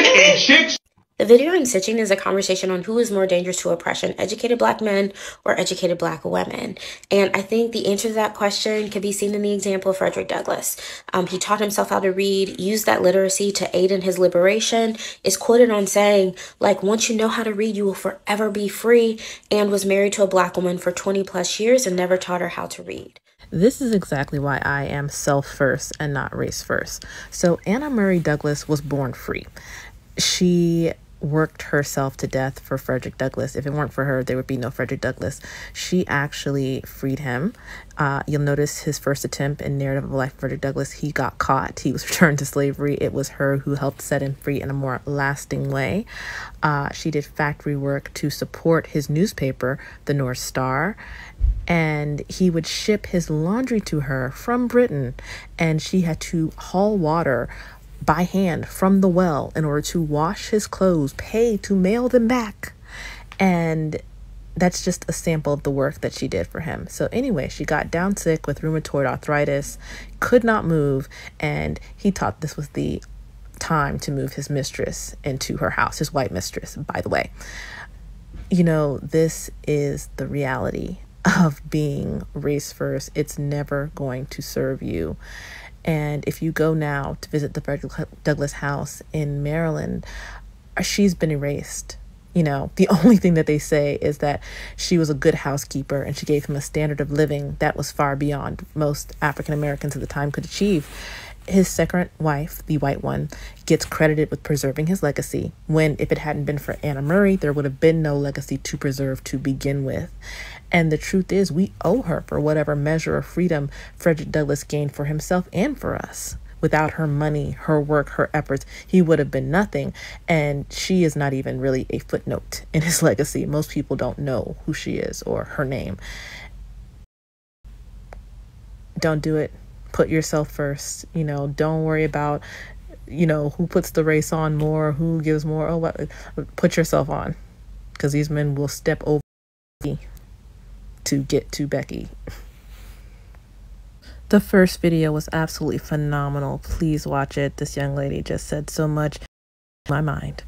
dickhead chicks. The video I'm stitching is a conversation on who is more dangerous to oppression, educated black men or educated black women. And I think the answer to that question can be seen in the example of Fredrick Douglas. He taught himself how to read, used that literacy to aid in his liberation, is quoted on saying, like, once you know how to read, you will forever be free, and was married to a black woman for 20 plus years and never taught her how to read. This is exactly why I am self first and not race first. So Anna Murray Douglas was born free. She worked herself to death for Fredrick Douglass. If it weren't for her, there would be no Fredrick Douglass. She actually freed him. You'll notice his first attempt in Narrative of Life of Fredrick Douglass, he got caught. He was returned to slavery. It was her who helped set him free in a more lasting way. She did factory work to support his newspaper, the North Star. And he would ship his laundry to her from Britain, and she had to haul water by hand from the well in order to wash his clothes, pay to mail them back. And that's just a sample of the work that she did for him. So anyway, she got down sick with rheumatoid arthritis, could not move, and he thought this was the time to move his mistress into her house, his white mistress, by the way. You know, this is the reality of being race first. It's never going to serve you. And if you go now to visit the Fredrick Douglass house in Maryland, she's been erased. You know, the only thing that they say is that she was a good housekeeper and she gave him a standard of living that was far beyond most African Americans at the time could achieve. His second wife, the white one, gets credited with preserving his legacy, when if it hadn't been for Anna Murray, there would have been no legacy to preserve to begin with. And the truth is, we owe her for whatever measure of freedom Fredrick Douglass gained for himself and for us. Without her money, her work, her efforts, he would have been nothing. And she is not even really a footnote in his legacy. Most people don't know who she is or her name. Don't do it. Put yourself first. You know, don't worry about, you know, who puts the race on more, who gives more. Oh, what? Put yourself on, because these men will step over to get to Becky. The first video was absolutely phenomenal. Please watch it. This young lady just said so much in my mind.